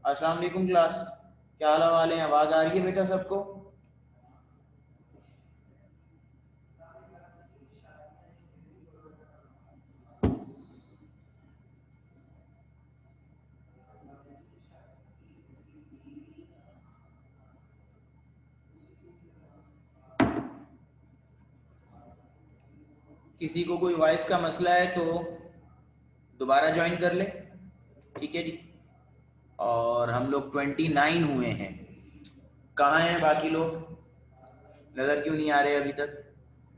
अस्सलाम वालेकुम क्लास। क्या हाल वाले हैं? आवाज़ आ रही है बेटा सबको? किसी को कोई वॉइस का मसला है तो दोबारा ज्वाइन कर ले। ठीक है जी। और हम लोग 29 हुए हैं। कहाँ हैं बाकी लोग? नज़र क्यों नहीं आ रहे अभी तक?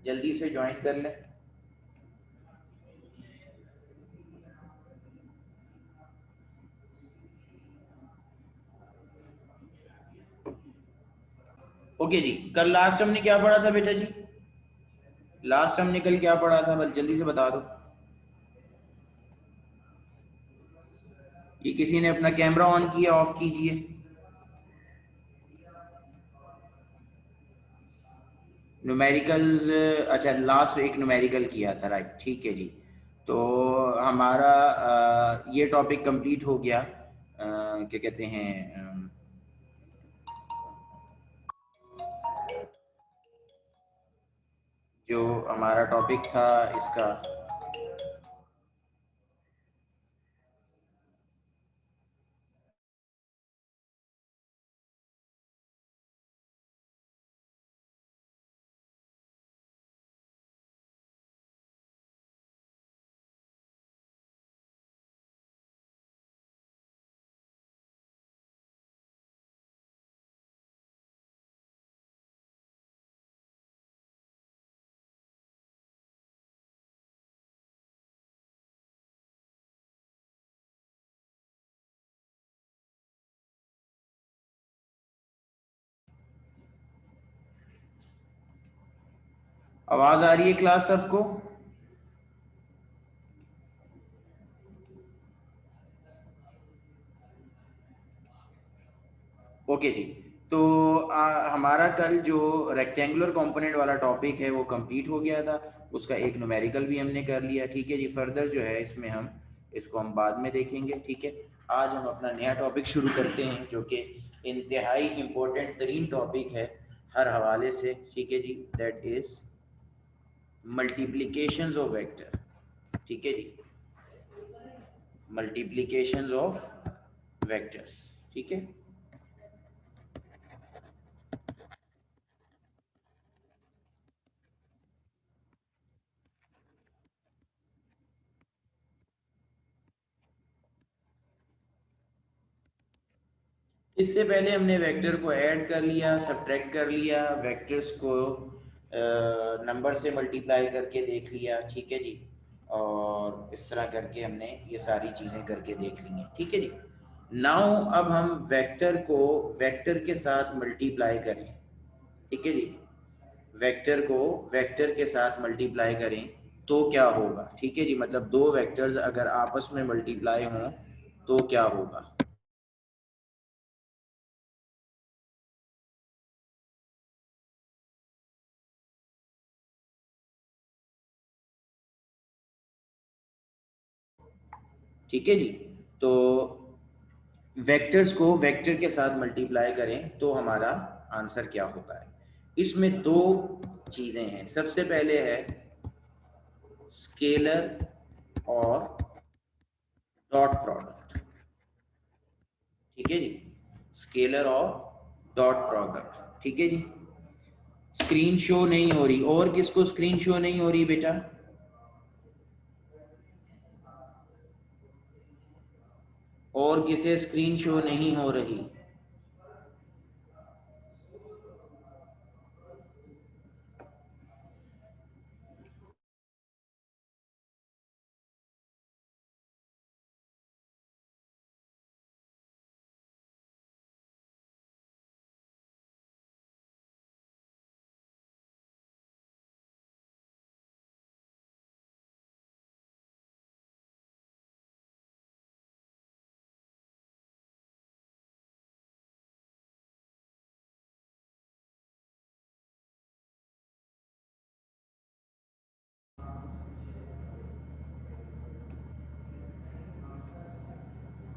जल्दी से ज्वाइन कर लें। ओके जी। कल लास्ट हमने क्या पढ़ा था बेटा जी? लास्ट हमने कल क्या पढ़ा था? बस जल्दी से बता दो। ये किसी ने अपना कैमरा ऑन किया? ऑफ कीजिए। न्यूमेरिकल्स। अच्छा, लास्ट एक न्यूमेरिकल किया था, राइट, ठीक है जी। तो हमारा ये टॉपिक कंप्लीट हो गया। क्या कहते हैं, जो हमारा टॉपिक था इसका। आवाज़ आ रही है क्लास सबको? ओके जी। तो हमारा कल जो रेक्टेंगुलर कंपोनेंट वाला टॉपिक है वो कंप्लीट हो गया था। उसका एक न्यूमेरिकल भी हमने कर लिया। ठीक है जी। फर्दर जो है इसमें हम इसको हम बाद में देखेंगे। ठीक है। आज हम अपना नया टॉपिक शुरू करते हैं जो कि इंतहाई इम्पोर्टेंट तरीन टॉपिक है हर हवाले से। ठीक है जी। That is multiplications of vector. ठीक है जी। Multiplications of vectors. ठीक है। इससे पहले हमने वेक्टर को ऐड कर लिया, सब्ट्रैक्ट कर लिया, वेक्टर्स को नंबर से मल्टीप्लाई करके देख लिया। ठीक है जी। और इस तरह करके हमने ये सारी चीज़ें करके देख ली हैं। ठीक है जी। नाउ अब हम वेक्टर को वेक्टर के साथ मल्टीप्लाई करें। ठीक है जी। वेक्टर को वेक्टर के साथ मल्टीप्लाई करें तो क्या होगा? ठीक है जी। मतलब दो वेक्टर्स अगर आपस में मल्टीप्लाई हों तो क्या होगा? ठीक है जी। तो वेक्टर्स को वेक्टर के साथ मल्टीप्लाई करें तो हमारा आंसर क्या होता है? इसमें दो चीज़ें हैं। सबसे पहले है स्केलर और डॉट प्रोडक्ट। ठीक है जी। Scalar or dot product. ठीक है जी। स्क्रीन शो नहीं हो रही। और किसको स्क्रीन शो नहीं हो रही बेटा? और किसे स्क्रीन शो नहीं हो रही?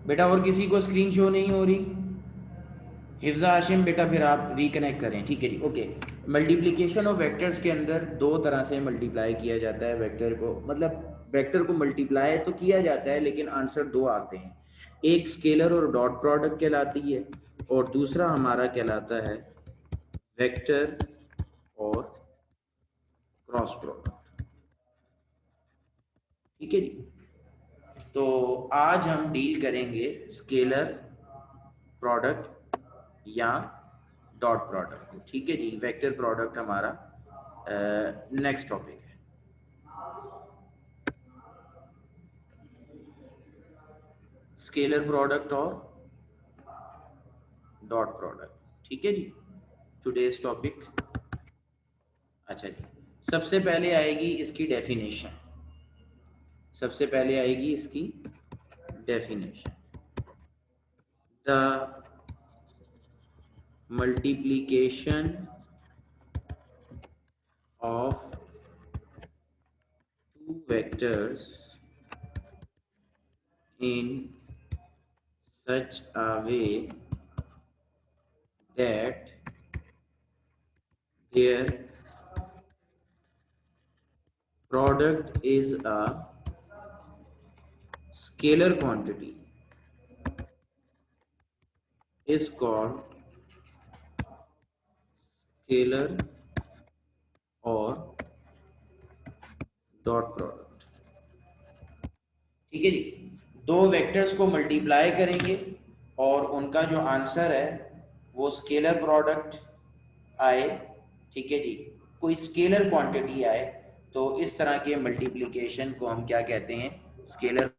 बेटा और किसी को स्क्रीन शो नहीं हो रही? हिफ्जा हाशिम बेटा फिर आप रिकनेक्ट करें, ठीक है जी, ओके। मल्टीप्लिकेशन ऑफ वेक्टर्स के अंदर दो तरह से मल्टीप्लाई किया जाता है वेक्टर को, मतलब वेक्टर को मल्टीप्लाई तो किया जाता है लेकिन आंसर दो आते हैं। एक स्केलर और डॉट प्रोडक्ट कहलाती है, और दूसरा हमारा कहलाता है वेक्टर और क्रॉस प्रोडक्ट, ठीक है जी। तो आज हम डील करेंगे स्केलर प्रोडक्ट या डॉट प्रोडक्ट को, ठीक है जी। वेक्टर प्रोडक्ट हमारा नेक्स्ट टॉपिक है। स्केलर प्रोडक्ट और डॉट प्रोडक्ट, ठीक है जी, टुडेज टॉपिक। अच्छा जी, सबसे पहले आएगी इसकी डेफिनेशन, सबसे पहले आएगी इसकी definition. The multiplication of two vectors in such a way that their product is a scalar quantity is called scalar or dot product, ठीक है जी। दो वेक्टर्स को मल्टीप्लाई करेंगे और उनका जो आंसर है वो स्केलर प्रोडक्ट आए, ठीक है जी, कोई स्केलर क्वांटिटी आए, तो इस तरह के मल्टीप्लिकेशन को हम क्या कहते हैं? स्केलर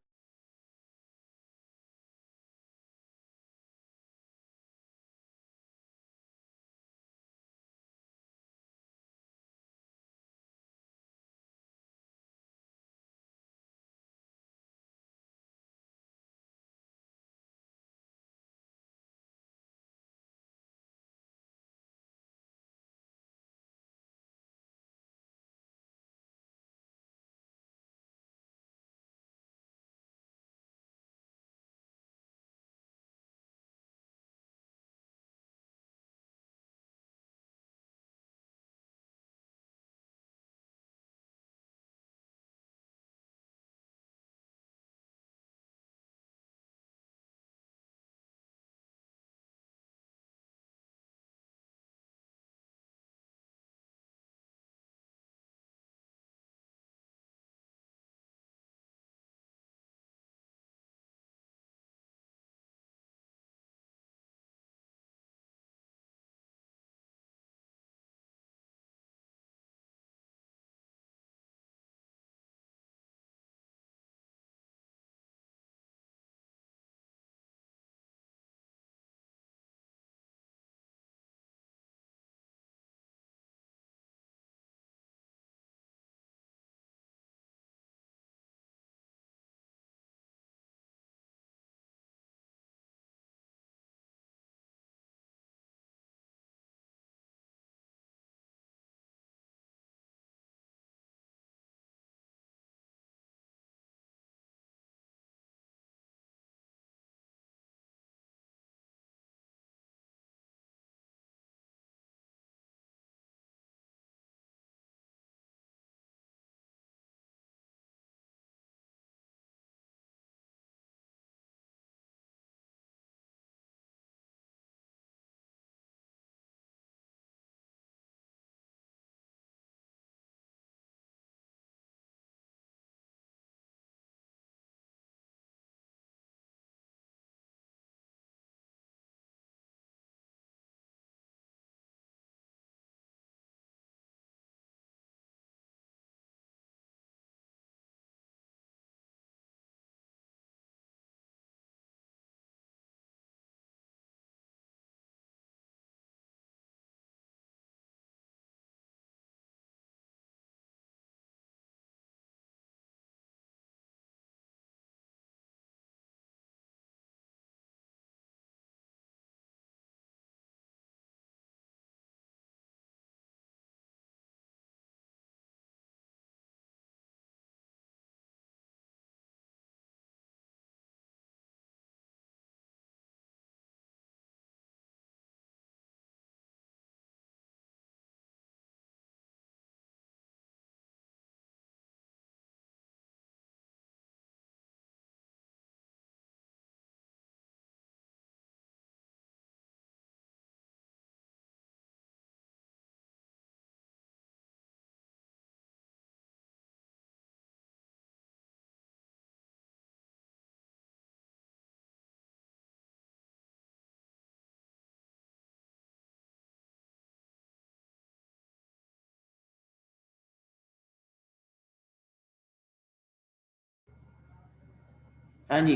हाँ जी,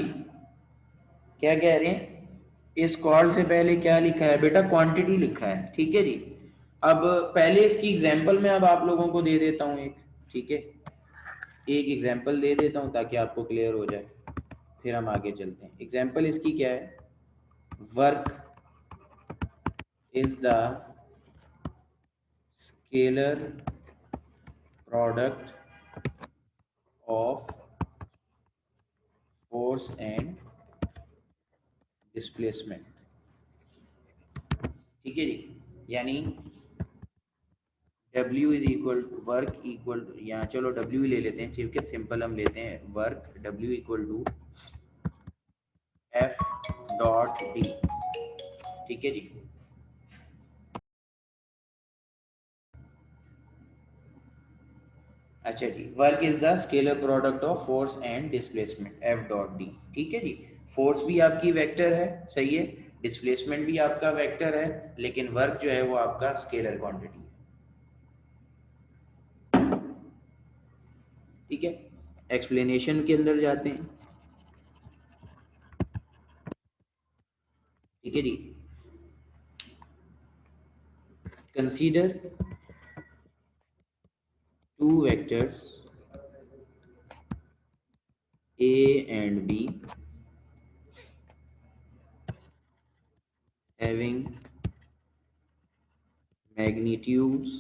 क्या कह रहे हैं? इस कॉल से पहले क्या लिखा है बेटा? क्वांटिटी लिखा है, ठीक है जी। अब पहले इसकी एग्जांपल मैं अब आप लोगों को दे देता हूँ एक, ठीक है, एक एग्जांपल दे देता हूँ ताकि आपको क्लियर हो जाए, फिर हम आगे चलते हैं। एग्जांपल इसकी क्या है? Work is the scalar product of force and displacement, ठीक है जी। यानी W is equal to work equal to, यहाँ चलो W ही ले लेते हैं, ठीक है, सिंपल हम लेते हैं work, W equal to F dot D, ठीक है जी। अच्छा जी, work is the scalar product of force and displacement F dot D, ठीक है जी। फोर्स भी आपकी वेक्टर है, सही है, डिस्प्लेसमेंट भी आपका वेक्टर है, लेकिन वर्क जो है वो आपका स्केलर क्वांटिटी है, ठीक है। एक्सप्लेनेशन के अंदर जाते हैं, ठीक है जी। Consider two vectors A and B having magnitudes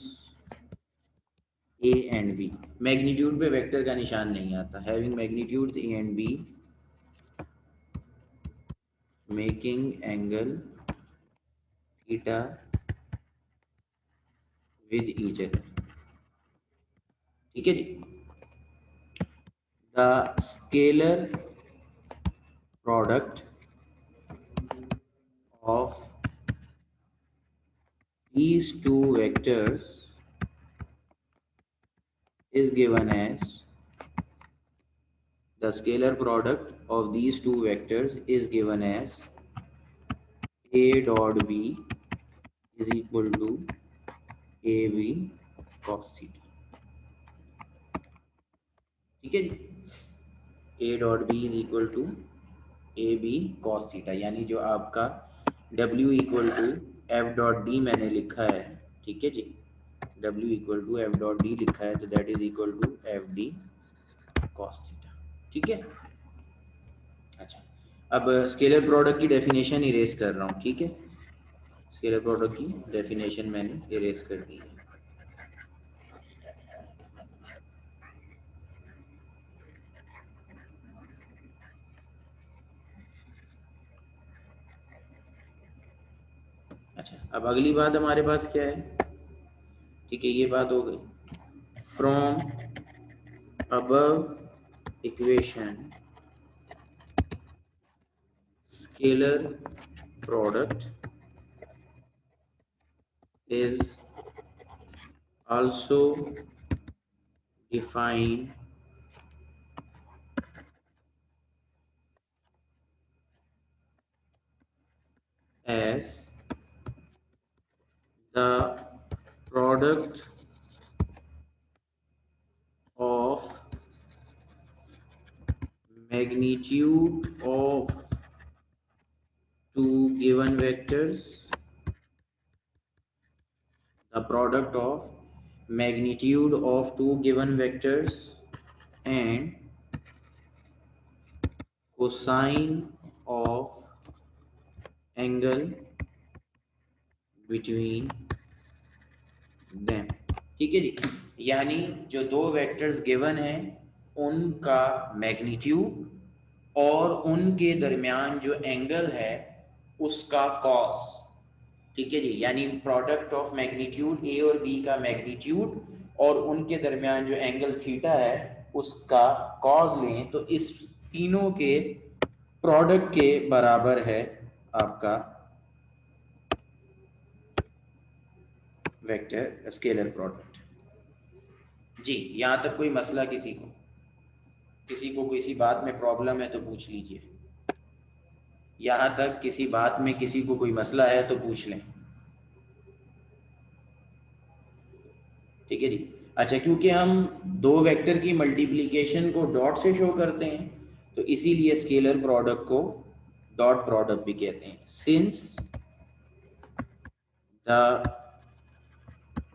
A and B, magnitude पे वेक्टर का निशान नहीं आता, having magnitudes A and B making angle theta with each other, ठीक है जी। The scalar product of these two vectors is given as, the scalar product of these two vectors is given as A dot B is equal to AB cos theta, ठीक है जी। A dot B is equal to A B cos theta, यानी जो आपका W equal to F dot D मैंने लिखा है, ठीक है जी, W equal to F dot D लिखा है, तो that is equal to F D cos theta, ठीक है। अच्छा, अब स्केलर प्रोडक्ट की डेफिनेशन इरेज कर रहा हूँ, ठीक है, स्केलर प्रोडक्ट की डेफिनेशन मैंने इरेज कर दी है। अच्छा, अब अगली बात हमारे पास क्या है, ठीक है, ये बात हो गई। From above equation scalar product is also defined as the product of magnitude of two given vectors, the product of magnitude of two given vectors and cosine of angle between them, ठीक है जी। यानी जो दो vectors given हैं उनका magnitude और उनके दरमियान जो एंगल है उसका कॉस, ठीक है जी। यानी प्रोडक्ट ऑफ मैग्नीट्यूड ए और बी का मैग्नीट्यूड और उनके दरमियान जो एंगल थीटा है उसका कॉस लें तो इस तीनों के प्रोडक्ट के बराबर है आपका वेक्टर स्केलर प्रोडक्ट जी। यहाँ तक कोई मसला किसी को किसी बात में प्रॉब्लम है तो पूछ लीजिए, यहाँ तक किसी बात में किसी को कोई मसला है तो पूछ लें, ठीक है जी। अच्छा, क्योंकि हम दो वेक्टर की मल्टीप्लिकेशन को डॉट से शो करते हैं तो इसीलिए scalar product co dot product भी कहते हैं। Since the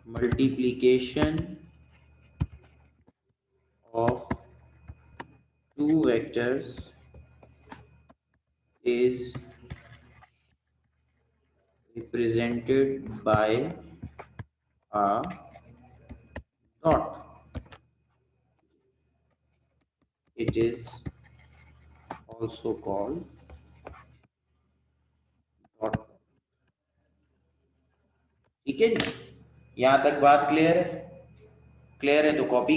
multiplication of two vectors is represented by a dot. It is also called dot. ठीक है जी, यहाँ तक बात क्लियर है? क्लियर है तो कॉपी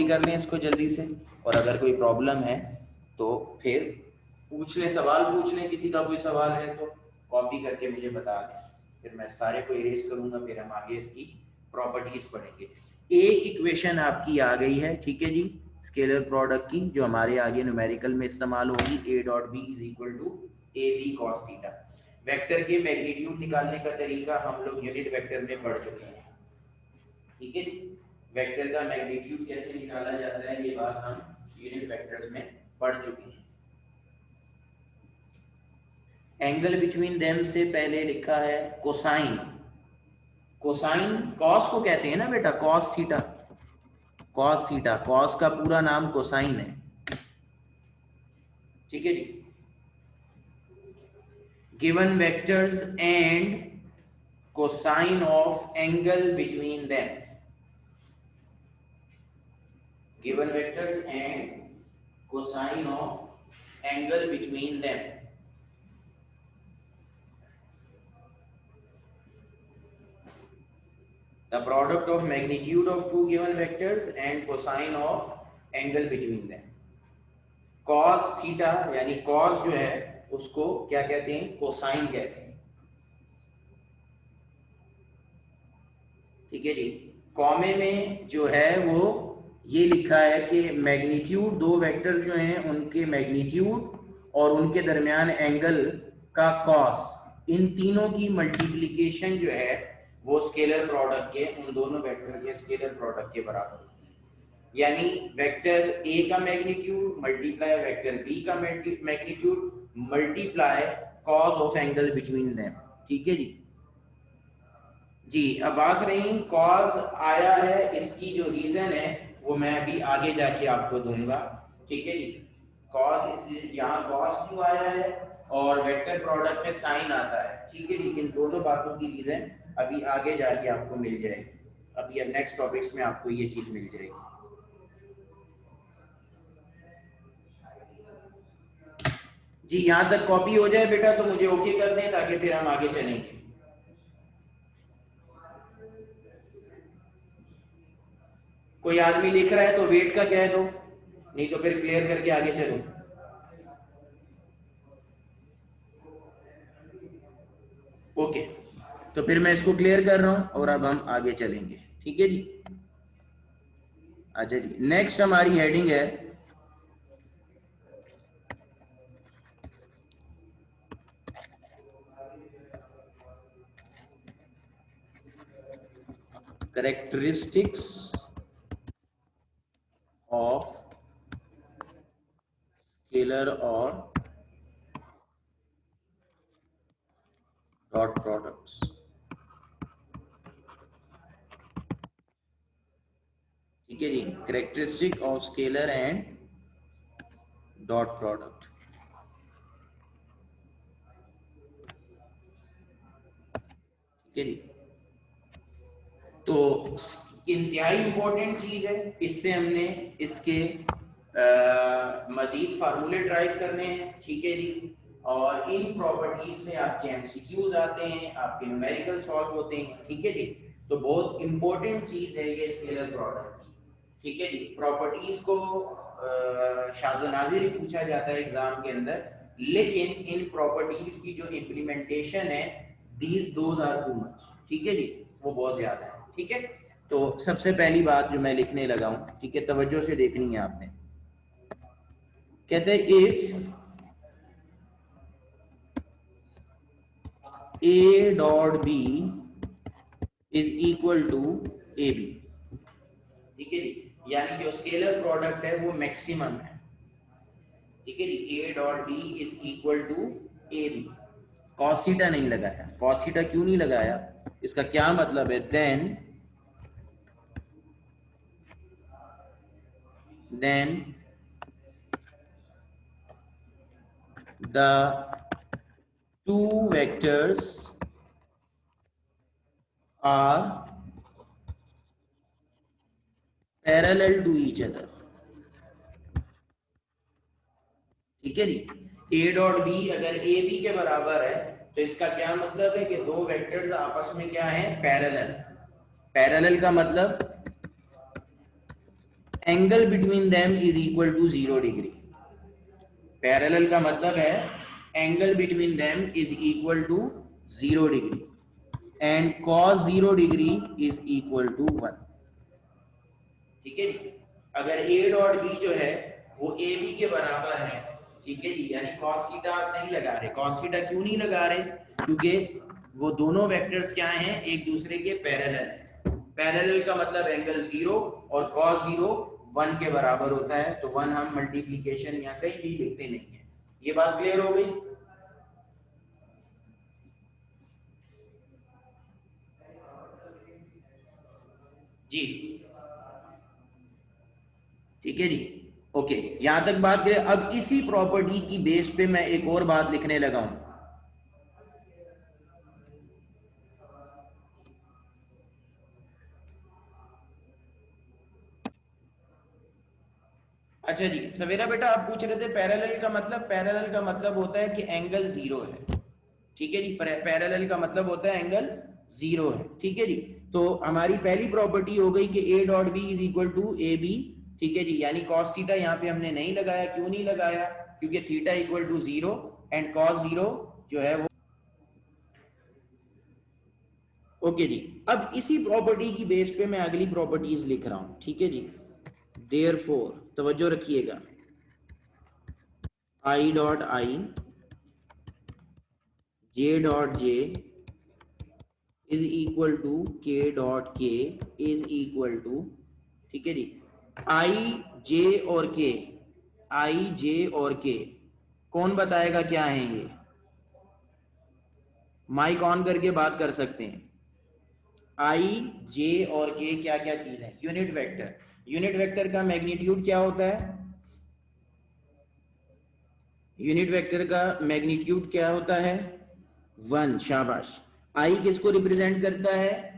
कर लें इसको जल्दी से, और अगर कोई प्रॉब्लम है तो फिर पूछ लें, सवाल पूछ लें, किसी का कोई सवाल है तो कॉपी करके मुझे बता दें, फिर मैं सारे को इरेज करूंगा, फिर हम आगे इसकी प्रॉपर्टीज पढ़ेंगे। एक इक्वेशन आपकी आ गई है, ठीक है जी, स्केलर प्रोडक्ट की, जो हमारे आगे न्यूमेरिकल में इस्तेमाल होगी, A dot B is equal to A B cos theta. Vector के मैग्नीट्यूड निकालने का तरीका हम लोग यूनिट वेक्टर में पढ़ चुके हैं, ठीक है। वेक्टर का मैग्नीट्यूड कैसे निकाला जाता है ये बात हम यूनिट वेक्टर्स में पढ़ चुके हैं। एंगल बिटवीन देम से पहले लिखा है कोसाइन। कोसाइन कॉस को कहते हैं ना बेटा, cos theta, cos theta, cos का पूरा नाम कोसाइन है, ठीक है जी। Given vectors and cosine of angle between them, given vectors and cosine of angle between them. The product of magnitude of two given vectors and cosine of angle between them. cos theta यानी cos जो है उसको क्या कहते हैं, cosine कहते हैं, ठीक है जी। कॉमे में जो है वो ये लिखा है कि मैग्नीट्यूड, दो वेक्टर्स जो हैं उनके मैग्नीट्यूड और उनके दरमियान एंगल का कॉस, इन तीनों की मल्टीप्लिकेशन जो है वो स्केलर प्रोडक्ट के, उन दोनों वेक्टर के स्केलर प्रोडक्ट के बराबर होती है। यानी वेक्टर ए का मैग्नीट्यूड मल्टीप्लाई वेक्टर बी का magnitude multiply cos of angle between them, ठीक है जी। जी अब्बास रही, कॉज आया है, इसकी जो रीजन है वो मैं अभी आगे जाके आपको दूंगा, ठीक है जी। कॉज इसलिए यहाँ कॉज क्यों आया है और वेक्टर प्रोडक्ट में साइन आता है, ठीक है जी। इन दोनों बातों की रीजन अभी आगे जाके आपको मिल जाएगी, अभी नेक्स्ट टॉपिक्स में आपको ये चीज मिल जाएगी। जी यहाँ तक कॉपी हो जाए बेटा तो मुझे ओके कर दें, ताकि फिर हम आगे चलेंगे। कोई आदमी लिख रहा है तो वेट का कह दो, नहीं तो फिर क्लियर करके आगे चलो। ओके, तो फिर मैं इसको क्लियर कर रहा हूं और अब हम आगे चलेंगे, ठीक है जी। अच्छा जी, नेक्स्ट हमारी हेडिंग है characteristics of scalar or dot products, ठीक है जी। Characteristic of scalar and dot product, ठीक है जी। तो इंतहाई इंपॉर्टेंट चीज है, इससे हमने इसके मजीद फार्मूले ड्राइव करने हैं, ठीक है जी। और इन प्रॉपर्टीज से आपके एमसीक्यूज आते हैं, आपके न्यूमेरिकल सॉल्व होते हैं, ठीक है जी। तो बहुत इंपॉर्टेंट चीज है ये स्केलर प्रोडक्ट की, ठीक है जी। प्रॉपर्टीज को शाज़ो नाज़िर ही पूछा जाता है एग्जाम के अंदर, लेकिन इन प्रॉपर्टीज की जो इम्प्लीमेंटेशन है दोज आर टू मच, ठीक है जी, वो बहुत ज्यादा है, ठीक है। तो सबसे पहली बात जो मैं लिखने लगा हूं, ठीक है, तवज्जो से देखनी है आपने। कहते हैं if A dot B is equal to A B, ठीक है जी, यानी जो स्केलर प्रोडक्ट है वो मैक्सिमम है, ठीक है जी, A dot B is equal to A B. Cos theta नहीं लगाया। कॉस थीटा क्यों नहीं लगाया? इसका क्या मतलब है? Then the two vectors are parallel to each other। ठीक है जी, ए डॉट बी अगर ए बी के बराबर है तो इसका क्या मतलब है कि दो वेक्टर्स आपस में क्या है? पैरेलल। पैरेलल का मतलब angle between them is equal to 0 degree. Parallel का मतलब है angle between them is equal to 0 degree and cos 0 degree is equal to 1। ठीक है जी, अगर ए डॉट बी जो है वो ए बी के बराबर है, ठीक है जी, यानी cos थीटा आप नहीं लगा रहे। cos थीटा क्यों नहीं लगा रहे? क्योंकि वो दोनों वेक्टर्स क्या हैं? एक दूसरे के पैरेलल है। पैरेलल का मतलब एंगल 0 और cos 0 1 के बराबर होता है, तो 1 हम मल्टीप्लीकेशन या कहीं भी लिखते नहीं है। ये बात क्लियर हो गई जी? ठीक है जी, ओके, यहां तक बात करें। अब इसी प्रॉपर्टी की बेस पे मैं एक और बात लिखने लगा हूं। अच्छा जी, सवेरा बेटा आप पूछ रहे थे पैरेलल का मतलब। पैरेलल का मतलब होता है कि एंगल 0 है। ठीक है जी, पैरेलल का मतलब होता है एंगल 0 है। ठीक है जी, तो हमारी पहली प्रॉपर्टी हो गई कि A dot B is equal to A B. ठीक है जी, यानी कॉस थीटा यहाँ पे हमने नहीं लगाया। क्यों नहीं लगाया? क्योंकि theta equal to 0 and cos 0 जो है वो। ओके जी, अब इसी प्रॉपर्टी की बेस पे मैं अगली प्रॉपर्टीज लिख रहा हूं। ठीक है जी, देयरफॉर तवज्जो रखिएगा, I dot I J dot J is equal to K dot K is equal to, ठीक है जी, आई जे और के। आई जे और के कौन बताएगा क्या है ये? माइक ऑन करके बात कर सकते हैं। आई जे और के क्या क्या चीज है? Unit vector. यूनिट वेक्टर का मैग्नीट्यूड क्या होता है? यूनिट वेक्टर का मैग्नीट्यूड क्या होता है? 1। शाबाश। आई किसको रिप्रेजेंट करता है?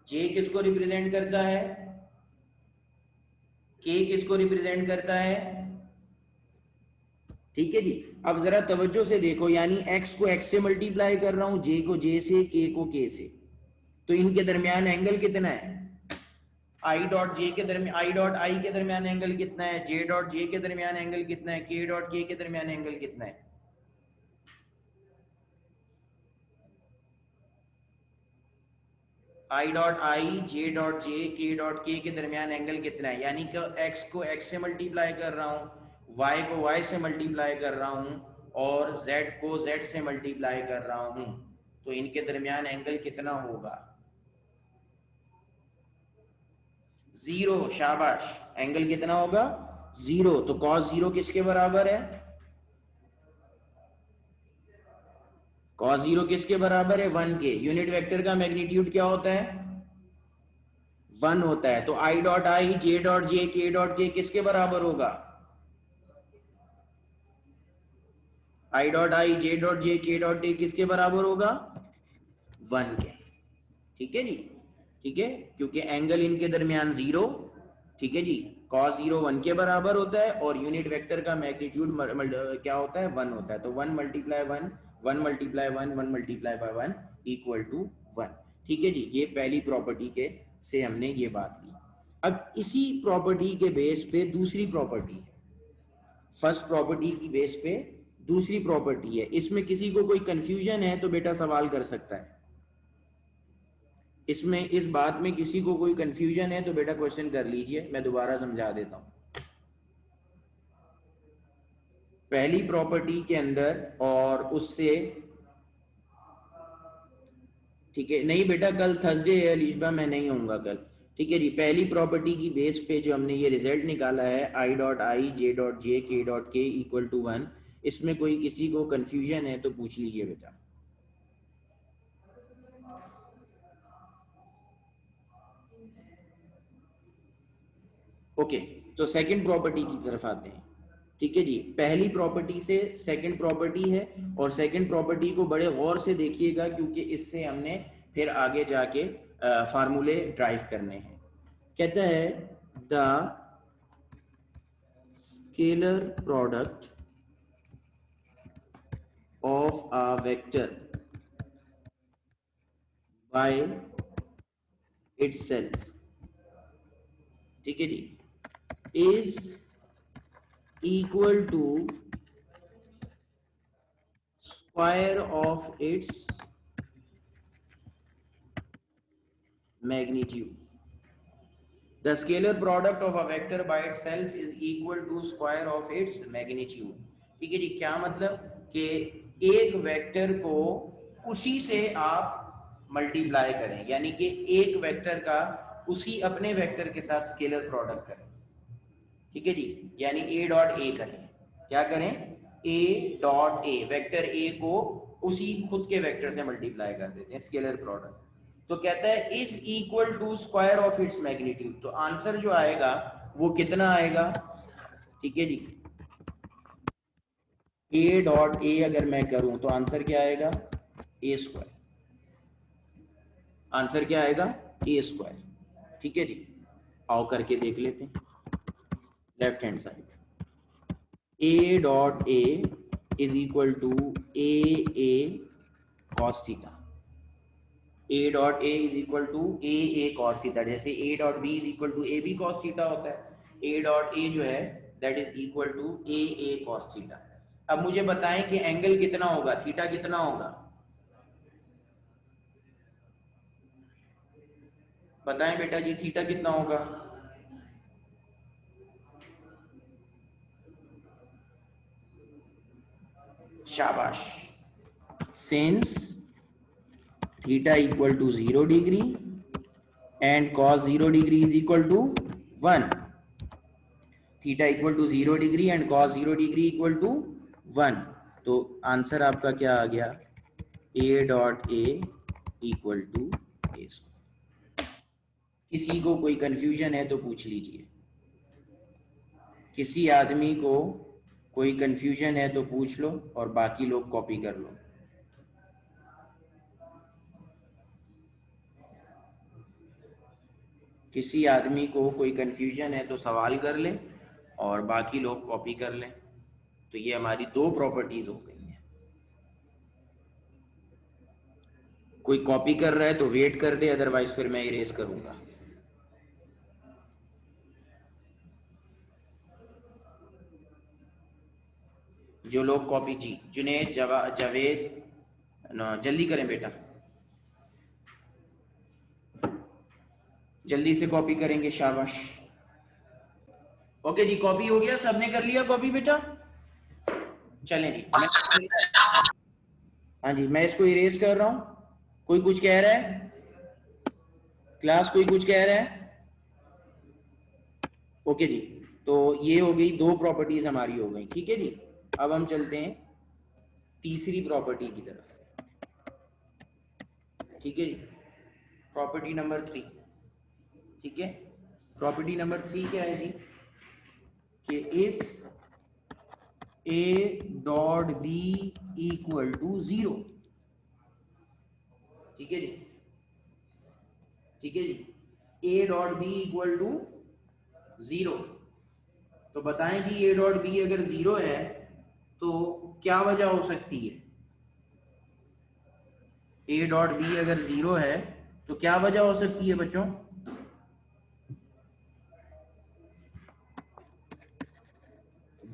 जे किसको रिप्रेजेंट करता है? के किसको रिप्रेजेंट करता है? ठीक है जी, अब जरा तवज्जो से देखो, यानी x को x से मल्टीप्लाई कर रहा हूं, j को j से, k को k से, तो इनके दरमियान एंगल कितना है? आई डॉट जे के दरमियान, आई डॉट आई के दरमियान एंगल कितना है? जे डॉट जे के दरमियान एंगल कितना है? के डॉट के दरमियान एंगल कितना है? आई डॉट आई जे डॉट जे के डॉट के दरमियान एंगल कितना है? यानी कि x को x से मल्टीप्लाई कर रहा हूं, y को y से मल्टीप्लाई कर रहा हूं और z को z से मल्टीप्लाई कर रहा हूं, तो इनके दरमियान एंगल कितना होगा? 0। शाबाश, एंगल कितना होगा? 0। तो cos 0 किसके बराबर है? cos 0 किसके बराबर है? 1 के। यूनिट वेक्टर का मैग्नीट्यूड क्या होता है? 1 होता है। तो आई डॉट आई जे डॉट जे के डॉट के किसके बराबर होगा? आई डॉट आई जे डॉट जे के डॉट के किसके बराबर होगा? 1 के। ठीक है जी, ठीक है, क्योंकि एंगल इनके दरमियान 0। ठीक है जी, cos 0 1 के बराबर होता है और यूनिट वेक्टर का मैग्नीट्यूड क्या होता है? 1 होता है। तो 1 multiply 1, 1 multiply 1, 1 multiply by 1 equal to 1। ठीक है जी, ये पहली प्रॉपर्टी के से हमने ये बात ली। अब इसी प्रॉपर्टी के बेस पे दूसरी प्रॉपर्टी है। फर्स्ट प्रॉपर्टी की बेस पे दूसरी प्रॉपर्टी है। इसमें किसी को कोई कंफ्यूजन है तो बेटा सवाल कर सकता है। इसमें इस बात में किसी को कोई कंफ्यूजन है तो बेटा क्वेश्चन कर लीजिए, मैं दोबारा समझा देता हूं। पहली प्रॉपर्टी के अंदर और उससे, ठीक है, नहीं बेटा कल थर्सडे है अलीशबा, मैं नहीं होऊंगा कल। ठीक है जी, पहली प्रॉपर्टी की बेस पे जो हमने ये रिजल्ट निकाला है आई डॉट आई जे डॉट जे के डॉट के इक्वल टू 1, इसमें कोई किसी को कंफ्यूजन है तो पूछ लीजिए बेटा। ओके, तो सेकंड प्रॉपर्टी की तरफ आते हैं। ठीक है जी, पहली प्रॉपर्टी से सेकंड प्रॉपर्टी है, और सेकंड प्रॉपर्टी को बड़े गौर से देखिएगा क्योंकि इससे हमने फिर आगे जाके फार्मूले ड्राइव करने हैं। कहता है the scalar product of a vector by itself, ठीक है जी, is equal to square of its magnitude. The scalar product of a vector by itself is equal to square of its magnitude. ठीक है जी, क्या मतलब कि एक वेक्टर को उसी से आप मल्टीप्लाई करें, यानी कि एक वेक्टर का उसी अपने वेक्टर के साथ स्केलर प्रोडक्ट करें। ठीक है जी, यानी ए डॉट ए करें, क्या करें, ए डॉट ए, वेक्टर ए को उसी खुद के वेक्टर से मल्टीप्लाई कर देते हैं, स्केलर प्रोडक्ट। तो कहता है is equal to square of its magnitude, तो आंसर जो आएगा वो कितना आएगा, ठीक है जी, ए डॉट ए अगर मैं करूं तो आंसर क्या आएगा, ए स्क्वायर, आंसर क्या आएगा, ए स्क्वायर। ठीक है जी, आओ करके देख लेते हैं। Left hand side, A dot A is equal to A cos theta, A dot A is equal to A cos theta, जैसे A dot B is equal to A B cos theta होता है, A dot A जो है that is equal to A cos theta. अब मुझे बताएं कि angle कितना होगा, थीटा कितना होगा, बताएं बेटा जी, थीटा कितना होगा, शाबाश, since theta equal to 0 degree and cos 0 degree is equal to 1, theta equal to 0 degree and cos 0 degree equal to 1, तो आंसर आपका क्या आ गया, A dot A equal to A square. किसी को कोई कंफ्यूजन है तो पूछ लीजिए, किसी आदमी को कोई कंफ्यूजन है तो पूछ लो और बाकी लोग कॉपी कर लो। किसी आदमी को कोई कंफ्यूजन है तो सवाल कर ले और बाकी लोग कॉपी कर लें। तो ये हमारी दो प्रॉपर्टीज हो गई हैं। कोई कॉपी कर रहा है तो वेट कर दे, अदरवाइज फिर मैं इरेज करूंगा। जो लोग कॉपी, जी जुनेद जावेद, जल्दी करें बेटा, जल्दी से कॉपी करेंगे, शाबाश। ओके जी, कॉपी हो गया, सबने कर लिया कॉपी बेटा, चलें जी। हाँ जी, मैं इसको इरेज कर रहा हूं। कोई कुछ कह रहा है क्लास, कोई कुछ कह रहा है, ओके जी। तो ये हो गई, दो प्रॉपर्टीज हमारी हो गई, ठीक है जी। अब हम चलते हैं तीसरी प्रॉपर्टी की तरफ, ठीक है जी, प्रॉपर्टी नंबर 3। ठीक है, प्रॉपर्टी नंबर 3 क्या है जी, कि if A dot B equal to 0, ठीक है जी, ठीक है जी, A dot B equal to 0, तो बताएं जी ए डॉट बी अगर 0 है तो क्या वजह हो सकती है, ए डॉट बी अगर 0 है तो क्या वजह हो सकती है बच्चों,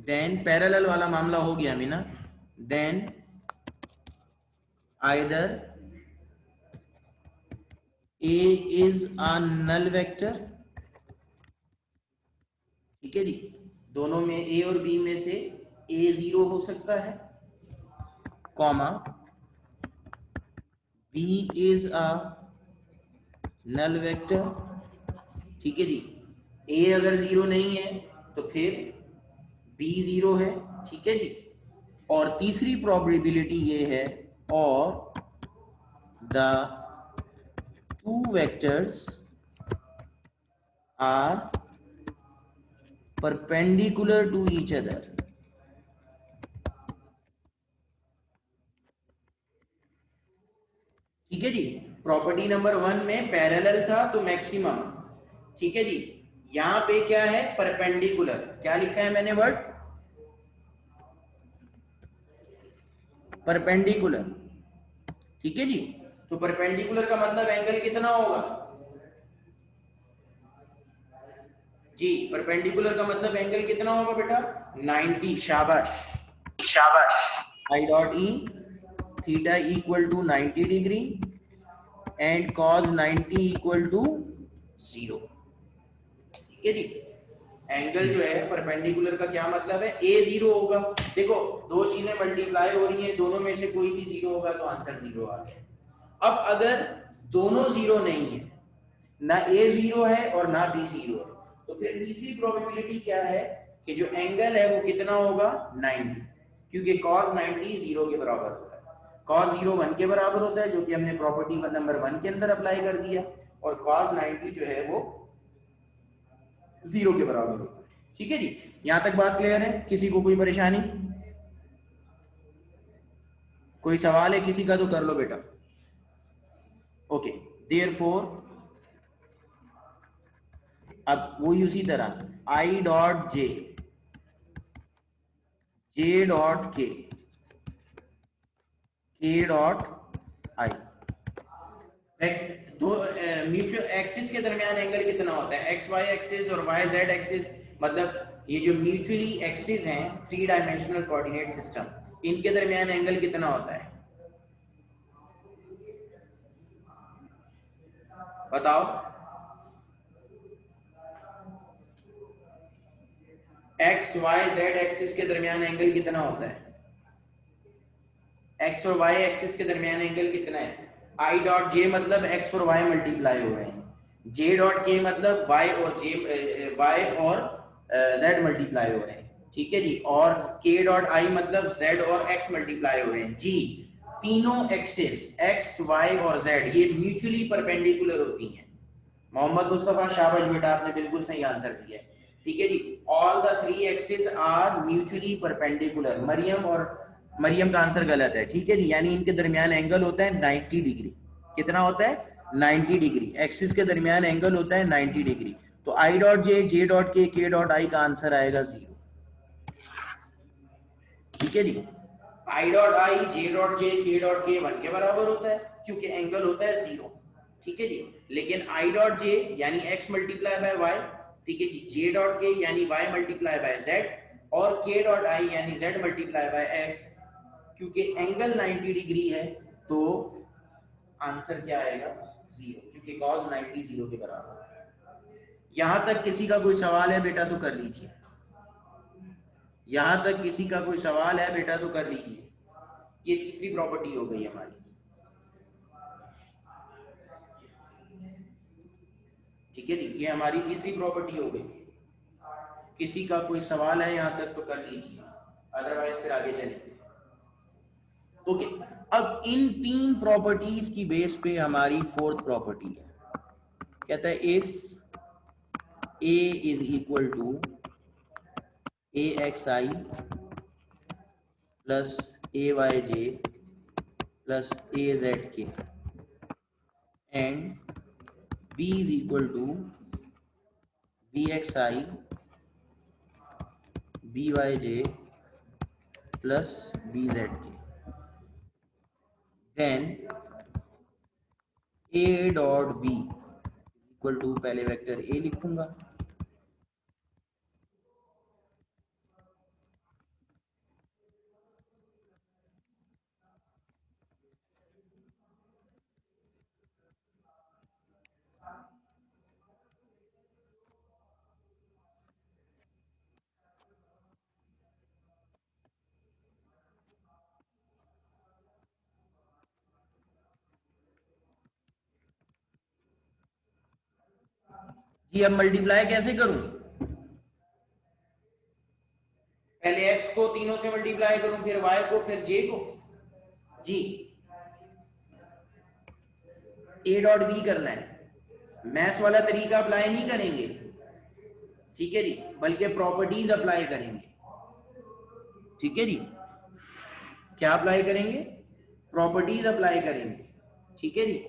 देन पैरेलल वाला मामला हो गया Meena, then either A is a null vector, ठीक है जी, दोनों में ए और बी में से ए 0 हो सकता है, comma B is a null vector ठीक है जी। ए अगर जीरो नहीं है तो फिर बी जीरो है, ठीक है जी। और तीसरी प्रोबेबिलिटी ये है, और the two vectors are perpendicular to each other. ठीक है जी। प्रॉपर्टी नंबर वन में पैरेलल था तो मैक्सिमम, ठीक है जी। यहां पे क्या है, परपेंडिकुलर। क्या लिखा है मैंने वर्ड, परपेंडिकुलर, ठीक है जी। तो परपेंडिकुलर का मतलब एंगल कितना होगा जी, परपेंडिकुलर का मतलब एंगल कितना होगा बेटा, 90। शाबाश, शाबाश। I dot E theta equal to 90 degree and cos 90 equal to 0। ठीक है जी। एंगल जो है परपेंडिकुलर का क्या मतलब है, ए जीरो होगा। देखो दो चीजें मल्टीप्लाई हो रही हैं, दोनों में से कोई भी जीरो होगा तो आंसर जीरो आ गया। अब अगर दोनों जीरो नहीं है, ना ए जीरो है और ना बी जीरो है, तो फिर तीसरी प्रोबेबिलिटी क्या है कि जो एंगल है वो कितना होगा, 90। क्योंकि cos 90 जीरो के बराबर होता है। cos जीरो 1 के बराबर होता है, जो कि हमने प्रॉपर्टी नंबर 1 के अंदर अप्लाई कर दिया, और cos 90 जो है वो जीरो के बराबर होता है। ठीक है जी। यहां तक बात क्लियर है, किसी को कोई परेशानी, कोई सवाल है किसी का तो कर लो बेटा। ओके, देयरफॉर अब वही उसी तरह I dot J, J dot के डॉट आई, दो म्यूचुअल एक्सिस के दरमियान एंगल कितना होता है, एक्स वाई एक्सिस और वाई जेड एक्सिस, मतलब ये जो म्यूचुअली एक्सिस हैं, थ्री डायमेंशनल कोऑर्डिनेट सिस्टम, इनके दरमियान एंगल कितना होता है, बताओ। एक्स वाई जेड एक्सिस के दरमियान एंगल कितना होता है, एक्स और वाई एक्सिस के दरमियान एंगल कितना है, आई डॉट जे मतलब एक्स और वाई मल्टीप्लाई हो रहे हैं, जे डॉट के मतलब वाई और जे, वाई और जेड मल्टीप्लाई हो रहे हैं, ठीक है जी। और के डॉट आई मतलब जेड और एक्स मल्टीप्लाई हो रहे हैं जी। तीनों एक्सिस एक्स वाई और जेड ये म्यूचुअली परपेंडिकुलर होती हैं। मोहम्मद मुस्तफा, शाबाश बेटा, आपने बिल्कुल सही आंसर दिया है। ठीक है जी। All the three axis are mutually perpendicular. मरियम और मरियम का आंसर गलत है, ठीक है जी। यानी इनके दरमियान एंगल होता है 90 डिग्री। कितना होता है, 90 डिग्री। एक्सिस के दरमियान एंगल होता है 90 डिग्री। तो I dot J, J dot के डॉट आई का आंसर आएगा 0। ठीक है जी। आई डॉट आई, जे डॉट जे, के डॉट के 1 के बराबर होता है, क्योंकि एंगल होता है 0। ठीक है जी। लेकिन आई डॉट जे यानी x मल्टीप्लाई बाय वाई, ठीक है जी, जे डॉट के यानी y मल्टीप्लाई बाय z, और के डॉट आई यानी z मल्टीप्लाई बाय x, क्योंकि एंगल 90 डिग्री है तो आंसर क्या आएगा, 0, क्योंकि cos 90 0 के बराबर है। यहां तक किसी का कोई सवाल है बेटा तो कर लीजिए, यहां तक किसी का कोई सवाल है बेटा तो कर लीजिए। ये तीसरी प्रॉपर्टी हो गई हमारी। ठीक है जी, ये हमारी तीसरी प्रॉपर्टी हो गई। किसी का कोई सवाल है यहां तक तो कर लीजिए, अदरवाइज फिर आगे चलेंगे। ओके, अब इन तीन प्रॉपर्टीज की बेस पे हमारी फोर्थ प्रॉपर्टी है। कहता है if A is equal to A X I plus A Y J plus A Z K and B is equal to B X I B Y J plus B Z K, then A dot B equal to, पहले vector A लिखूंगा, जी अब multiply कैसे करूं? पहले x को तीनों से मल्टीप्लाई करूं, फिर y को, फिर j को। जी a डॉट बी करना है, मैथ्स वाला तरीका अप्लाई नहीं करेंगे, ठीक है जी, बल्कि प्रॉपर्टीज अप्लाई करेंगे। ठीक है जी, क्या अप्लाई करेंगे? प्रॉपर्टीज अप्लाई करेंगे। ठीक है जी,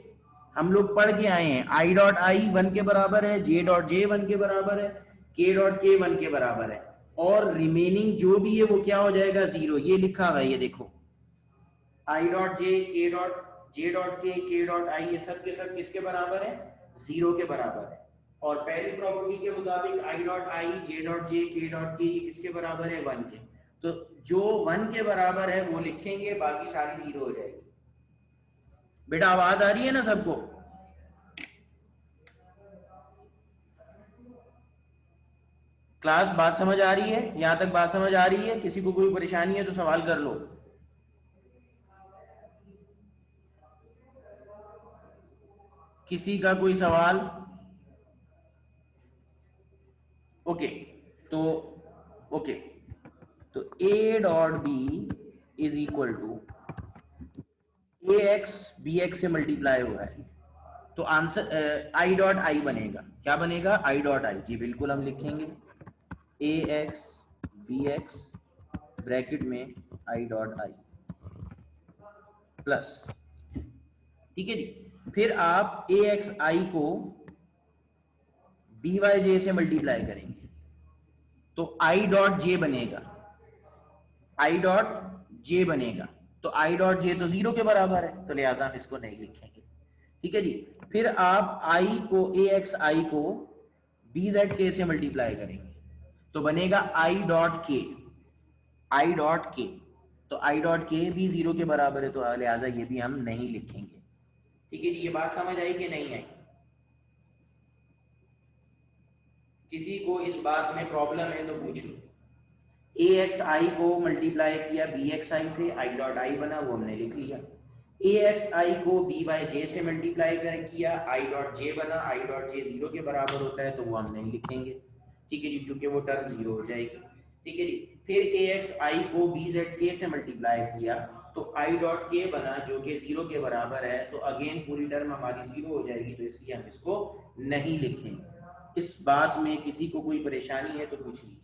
हम लोग पढ़ के आए हैं आई डॉट आई 1 के बराबर है, जे डॉट जे 1 के बराबर है, के डॉट के 1 के बराबर है, और रिमेनिंग जो भी है वो क्या हो जाएगा? 0। ये लिखा हुआ है, ये देखो, आई डॉट जे, के डॉट जे डॉट के डॉट आई, ये सब के सब किसके बराबर है? 0 के बराबर है। और पहली प्रॉपर्टी के मुताबिक आई डॉट आई, जे डॉट जे, के डॉट के किसके बराबर है? 1 के। तो जो 1 के बराबर है वो लिखेंगे, बाकी सारी 0 हो जाएगी। बेटा आवाज आ रही है ना सबको? क्लास बात समझ आ रही है? यहां तक बात समझ आ रही है? किसी को कोई परेशानी है तो सवाल कर लो। किसी का कोई सवाल? ओके, तो ओके, तो a dot B is equal to A X B X से मल्टीप्लाई हो रहा है, तो आंसर आई डॉट आई बनेगा। क्या बनेगा? आई डॉट आई। जी बिल्कुल, हम लिखेंगे ए एक्स बी एक्स ब्रैकेट में आई डॉट आई प्लस, ठीक है जी, फिर आप ए एक्स आई को बी वाई जे से मल्टीप्लाई करेंगे, तो आई डॉट जे बनेगा, आई डॉट जे बनेगा, तो आई डॉट जे तो 0 के बराबर है, तो लिहाजा हम इसको नहीं लिखेंगे। ठीक है जी, फिर आप आई को, ए एक्स आई को बी जेड के से मल्टीप्लाई करेंगे, तो बनेगा आई डॉट के, आई डॉट के, तो आई डॉट के भी 0 के बराबर है, तो लिहाजा ये भी हम नहीं लिखेंगे। ठीक है जी, ये बात समझ आई कि नहीं आई? किसी को इस बात में प्रॉब्लम है तो पूछ लो। ए एक्स आई को मल्टीप्लाई किया बी एक्स आई से, आई डॉट आई बना, वो हमने लिख लिया। ए एक्स आई को बी वाई जे से मल्टीप्लाई किया, आई डॉट जे बना, आई डॉट जे 0 के बराबर होता है, तो वो हम नहीं लिखेंगे। ठीक है जी, क्योंकि वो टर्म 0 हो जाएगी। ठीक है जी, फिर ए एक्स आई को बी जेड के से मल्टीप्लाई किया, तो आई डॉट के बना जो कि 0 के बराबर है, तो अगेन पूरी टर्म हमारी 0 हो जाएगी, तो इसलिए हम इसको नहीं लिखेंगे। इस बात में किसी को कोई परेशानी है तो पूछ लीजिए।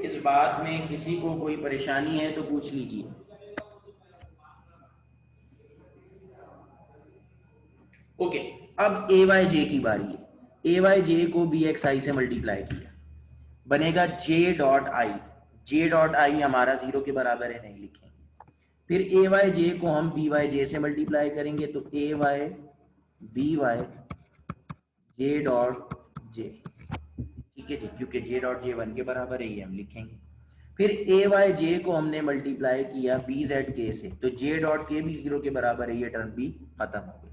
इस बात में किसी को कोई परेशानी है तो पूछ लीजिए। ओके, अब ए वाई जे की बारी है। ए वाई जे को बी एक्स आई से मल्टीप्लाई किया, बनेगा J dot I, J dot I हमारा 0 के बराबर है, नहीं लिखेंगे। फिर ए वाई जे को हम बी वाई जे से मल्टीप्लाई करेंगे, तो A Y B Y J dot J, ठीक है जी, क्योंकि जे डॉट जे 1 के बराबर है, ये हम लिखेंगे। फिर ए वाई जे को हमने मल्टीप्लाई किया बी जेड के से, तो जे डॉट के भी 0 के बराबर है, ये टर्म भी खत्म हो गई।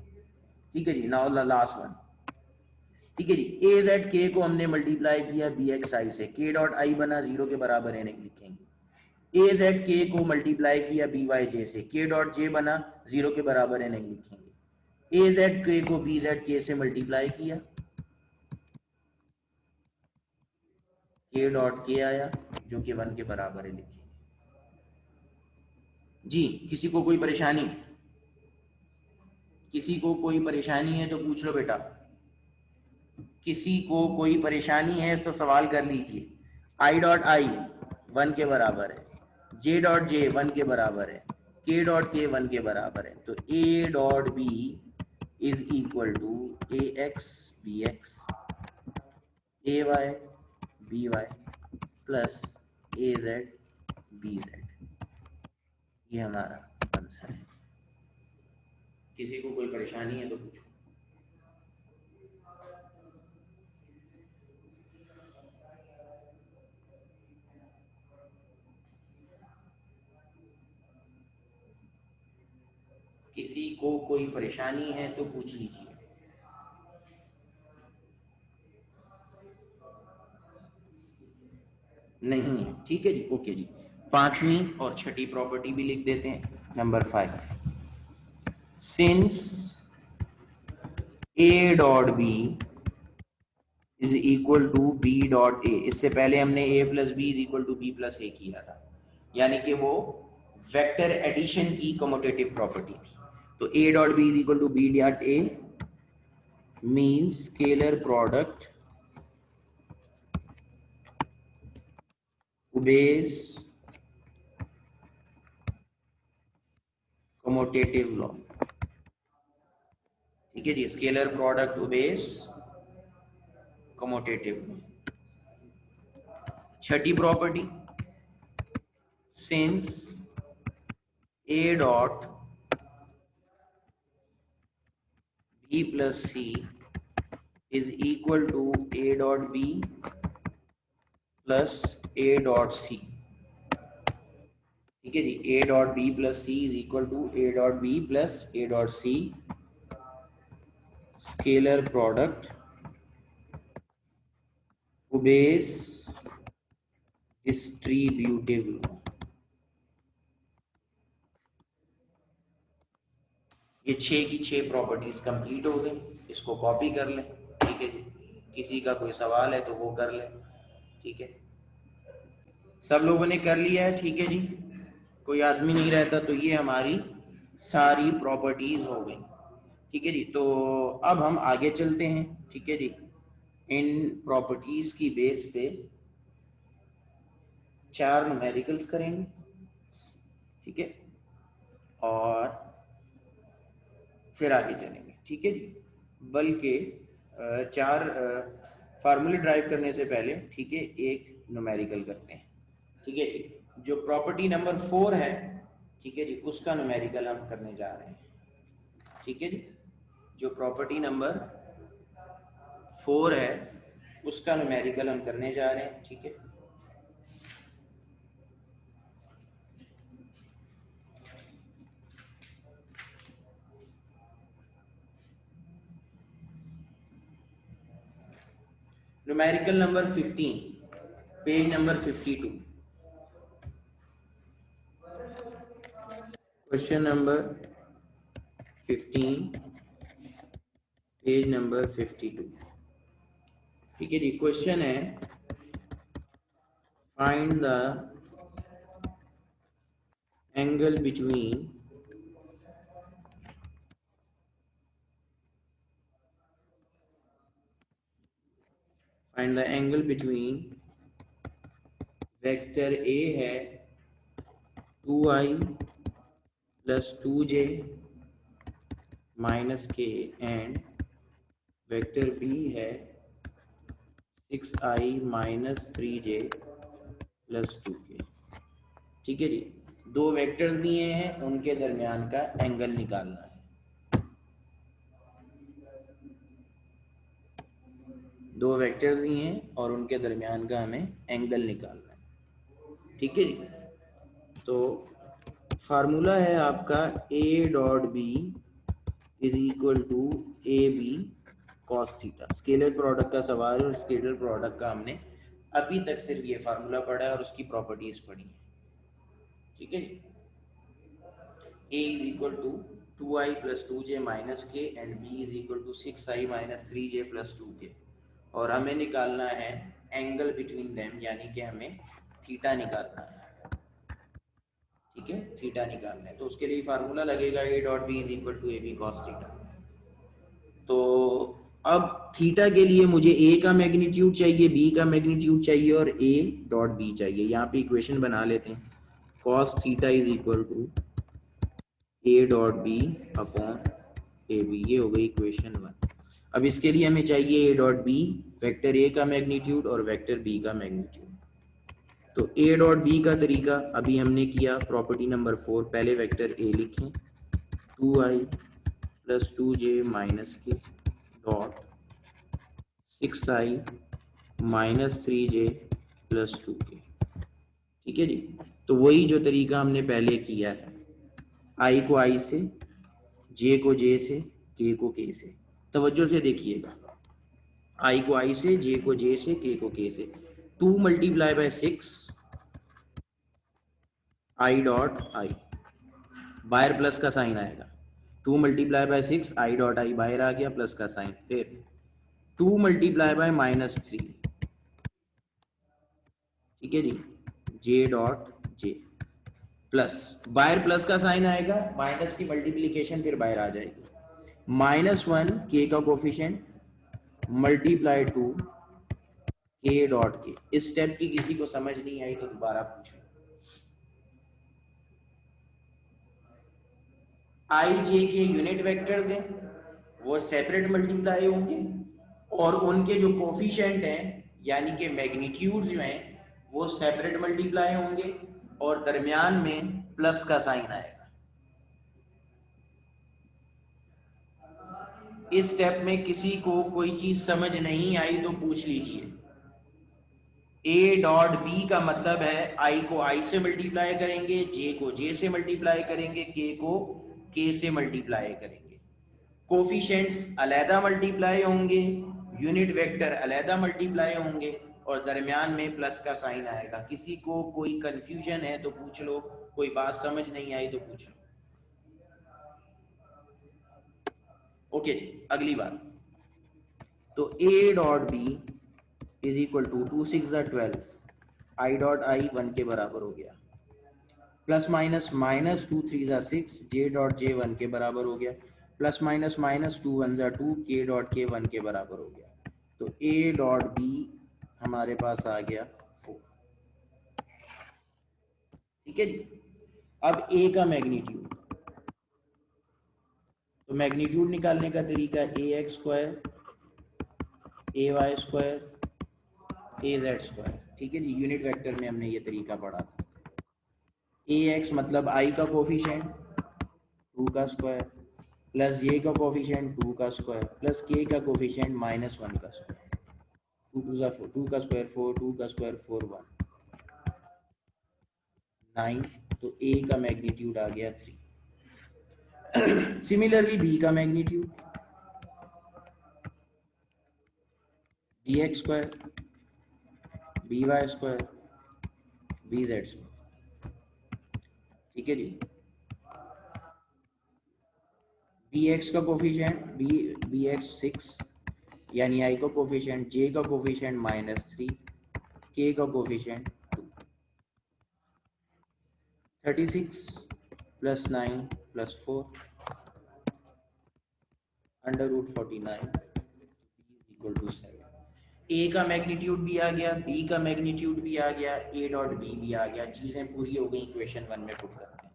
ठीक है जी, नाउ लास्ट वन। ठीक है जी, ए जेड के को हमने मल्टीप्लाई किया बी एक्स आई से, के डॉट आई बना, 0 के बराबर है, नहीं लिखेंगे। ए जेड के को मल्टीप्लाई किया बी वाई जे से, के डॉट जे बना, 0 के बराबर है, नहीं लिखेंगे। ए जेड के को बी जेड के से मल्टीप्लाई किया, के डॉट के आया जो कि 1 के बराबर है, लिखेंगे। जी किसी को कोई परेशानी? किसी को कोई परेशानी है तो पूछ लो बेटा। किसी को कोई परेशानी है तो सवाल कर लीजिए। आई डॉट आई 1 के बराबर है, जे डॉट जे 1 के बराबर है, के डॉट के 1 के बराबर है, तो A dot B is equal to A X B X, A Y B Y plus A Z B Z, ये हमारा आंसर है। किसी को कोई परेशानी है तो पूछो। किसी को कोई परेशानी है तो पूछ लीजिए। नहीं है, ठीक है जी, ओके जी। पांचवी और छठी प्रॉपर्टी भी लिख देते हैं। Number 5, since A dot B is equal to B dot A. इससे पहले हमने A plus B is equal to B plus A किया था, यानी कि वो वेक्टर एडिशन की कम्यूटेटिव प्रॉपर्टी थी। तो A dot B is equal to B dot A means scalar product obeys commutative law. ठीक है जी, scalar product obeys commutative law. छठी property, since A dot B plus C is equal to A dot B plus A dot C. ठीक है जी, A dot B plus C is equal to A dot B plus A dot C, scalar product obeys distributive law. ये छह की छह properties complete हो गई, इसको कॉपी कर लें। ठीक है जी, किसी का कोई सवाल है तो वो कर लें। ठीक है, सब लोगों ने कर लिया है। ठीक है जी, कोई आदमी नहीं रहता तो ये हमारी सारी प्रॉपर्टीज हो गई। ठीक है जी, तो अब हम आगे चलते हैं। ठीक है जी, इन प्रॉपर्टीज की बेस पे चार न्यूमेरिकल्स करेंगे। ठीक है, और फिर आगे चलेंगे। ठीक है जी, बल्कि चार फार्मूले ड्राइव करने से पहले, ठीक है, एक न्यूमेरिकल करते हैं। ठीक है जी, जो प्रॉपर्टी नंबर 4 है, ठीक है जी, उसका न्यूमेरिकल हम करने जा रहे हैं। ठीक है जी, जो प्रॉपर्टी नंबर 4 है उसका न्यूमेरिकल हम करने जा रहे हैं। ठीक है, numerical number 15, page number 52, question number 15, page number 52। ठीक है जी, क्वेश्चन है find the angle between vector A है 2i प्लस 2j माइनस के एंड वेक्टर बी है 6i minus 3j plus 2k। ठीक है जी, दो वेक्टर्स दिए हैं, उनके दरमियान का एंगल निकालना है। दो वेक्टर्स दिए हैं और उनके दरमियान का हमें एंगल निकालना है। ठीक है जी, तो फार्मूला है आपका A dot B is equal to A B cos theta. Scalar product का सवाल है और स्केलर प्रोडक्ट का हमने अभी तक सिर्फ ये फार्मूला पढ़ा है और उसकी प्रॉपर्टीज पढ़ी है। ठीक है जी, a is equal to 2i plus 2j minus k and b is equal to 6i minus 3j plus 2k, और हमें निकालना है एंगल बिटवीन देम, यानी कि हमें थीटा निकालना है। ठीक है, थीटा निकालना है तो उसके लिए फार्मूला लगेगा a dot B is equal to A B cos theta. तो अब थीटा के लिए मुझे a का मैग्नीट्यूड चाहिए, b का मैग्नीट्यूड चाहिए और a डॉट बी चाहिए। यहाँ पे इक्वेशन बना लेते हैं, cos theta is equal to A dot B upon A B, ये हो गई इक्वेशन 1। अब इसके लिए हमें चाहिए A dot B, vector A का मैग्नीट्यूड और वेक्टर बी का मैग्नीट्यूड। तो ए डॉट बी का तरीका अभी हमने किया, प्रॉपर्टी नंबर 4, पहले वेक्टर ए लिखें 2i प्लस 2j माइनस के dot 6i minus 3j plus 2k। ठीक है जी, तो वही जो तरीका हमने पहले किया है, आई को आई से, जे को जे से, के को के से। तवज्जो से देखिएगा, आई को आई से, जे को जे से, के को के से। 2 मल्टीप्लाई बाय 6 आई डॉट आई, बाहर प्लस का साइन आएगा, 2 मल्टीप्लाई बाय 6, आई डॉट आई बाहर आ गया, प्लस का साइन, फिर 2 मल्टीप्लाई बाय -3, ठीक है जी, जे डॉट जे, प्लस बाहर प्लस का साइन आएगा, माइनस की मल्टीप्लीकेशन फिर बाहर आ जाएगी, -1 के का कोफिशिएंट मल्टीप्लाई 2 के डॉट के। इस स्टेप की किसी को समझ नहीं आई तो दोबारा पूछो। आई जे के यूनिट वेक्टर्स हैं, वो सेपरेट मल्टीप्लाई होंगे, और उनके जो कोफिशिएंट हैं यानी कि मैग्नीट्यूड जो हैं वो सेपरेट मल्टीप्लाई होंगे, और दरमियान में प्लस का साइन आएगा। इस स्टेप में किसी को कोई चीज समझ नहीं आई तो पूछ लीजिए। ए डॉट बी का मतलब है आई को आई से मल्टीप्लाई करेंगे, जे को जे से मल्टीप्लाई करेंगे, के को के से मल्टीप्लाई करेंगे, कोफिशिएंट्स अलहदा मल्टीप्लाई होंगे, यूनिट वेक्टर अलहदा मल्टीप्लाई होंगे, और दरमियान में प्लस का साइन आएगा। किसी को कोई कंफ्यूजन है तो पूछ लो, कोई बात समझ नहीं आई तो पूछ लो। ओके जी, अगली बात, तो A dot B is equal to 2 6 12, I dot I 1 के बराबर हो गया, plus minus -2 3 6, J dot J 1 के बराबर हो गया, प्लस माइनस -2 1 2, के डॉट के 1 के बराबर हो गया। तो ए डॉट बी हमारे पास आ गया 4, ठीक है जी। अब ए का मैग्नीट्यूड, तो मैग्नीट्यूड निकालने का तरीका ए एक्स स्क्वायर, ए वाई स्क्वायर, ए जेड स्क्वायर, ठीक है जी। यूनिट वेक्टर में हमने ये तरीका पढ़ा था। ए एक्स मतलब आई का कोफिशिएंट 2 का स्क्वायर, प्लस जे का कोफिशिएंट 2 का स्क्वायर, प्लस के का कोफिशिएंट -1 का स्क्वायर, 2 का स्क्वायर 4, 2 का स्क्वायर 4 1 9, तो ए का मैग्नीट्यूड आ गया 3। सिमिलरली बी का magnitude B X square, B Y square, B Z square, ठीक है जी। बी एक्स का कोफिशिएंट बी एक्स 6 यानी आई का कोफिशिएंट, जे का कोफिशिएंट -3, के का कोफिशिएंट 2, 36 + 9 + 4 √49 = 7। ए का मैग्नीट्यूड भी आ गया, बी का मैग्नीट्यूड भी आ गया, ए डॉट बी भी आ गया, चीजें पूरी हो गई। इक्वेशन 1 में पुट करते हैं,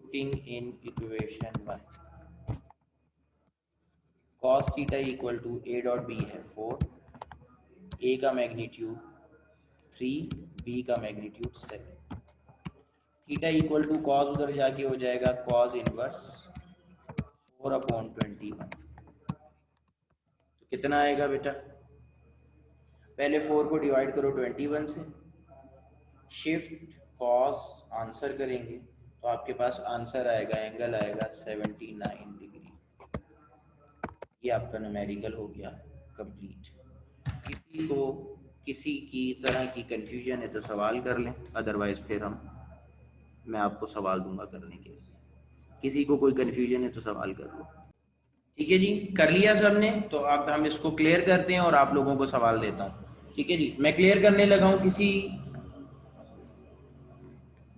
putting in equation 1, cos theta equal to A dot B है 4, ए का मैग्नीट्यूड 3, बी का magnitude 7, theta equal to cos उधर जाके हो जाएगा कॉस इनवर्स 4/21। तो कितना आएगा बेटा, पहले 4 को डिवाइड करो 21 से, शिफ्ट कॉस आंसर करेंगे तो आपके पास आंसर आएगा, एंगल आएगा 79 डिग्री। ये आपका न्यूमेरिकल हो गया कंप्लीट। किसी को किसी की तरह की कंफ्यूजन है तो सवाल कर लें, अदरवाइज फिर मैं आपको सवाल दूंगा करने के लिए। किसी को कोई कंफ्यूजन है तो सवाल कर लो, ठीक है जी। कर लिया सबने, तो अब हम इसको क्लियर करते हैं और आप लोगों को सवाल देता हूँ, ठीक है जी। मैं क्लियर करने लगा हूँ, किसी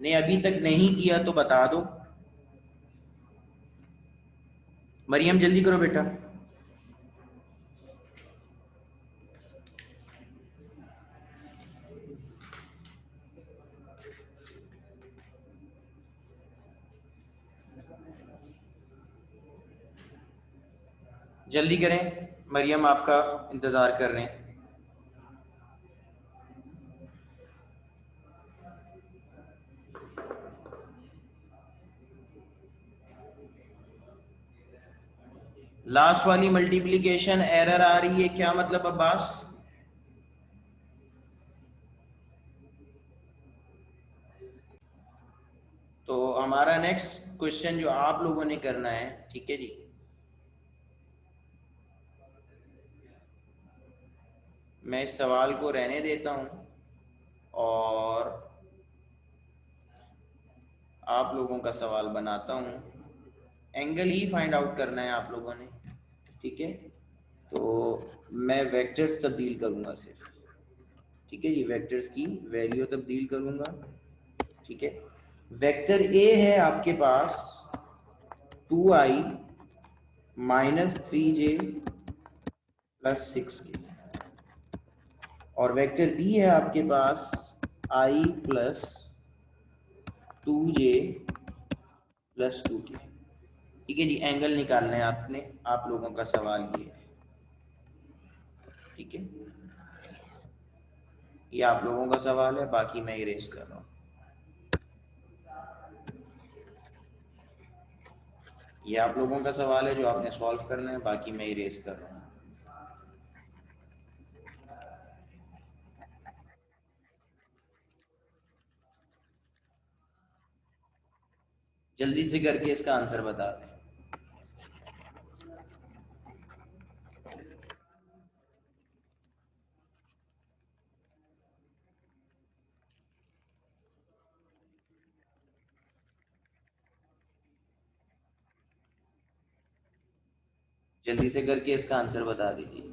ने अभी तक नहीं किया तो बता दो। मरियम जल्दी करो बेटा। जल्दी करें, मरियम आपका इंतजार कर रहे हैं। लास्ट वाली मल्टीप्लिकेशन एरर आ रही है, क्या मतलब अब्बास? तो हमारा नेक्स्ट क्वेश्चन जो आप लोगों ने करना है, ठीक है जी, मैं इस सवाल को रहने देता हूं और आप लोगों का सवाल बनाता हूँ। एंगल ही फाइंड आउट करना है आप लोगों ने, ठीक है। तो मैं वेक्टर्स तब्दील करूँगा सिर्फ, ठीक है। ये वेक्टर्स की वैल्यू तब्दील करूँगा, ठीक है। वेक्टर ए है आपके पास 2i minus 3j plus 6k, और वेक्टर बी है आपके पास i plus 2j plus 2k, ठीक है जी। एंगल निकालना है आपने, आप लोगों का सवाल ये है, ठीक है। ये आप लोगों का सवाल है, बाकी मैं इरेज कर रहा हूँ। ये आप लोगों का सवाल है जो आपने सॉल्व करना है, बाकी मैं इरेज कर रहा हूँ। जल्दी से करके इसका आंसर बता दें। जल्दी से करके इसका आंसर बता दीजिए।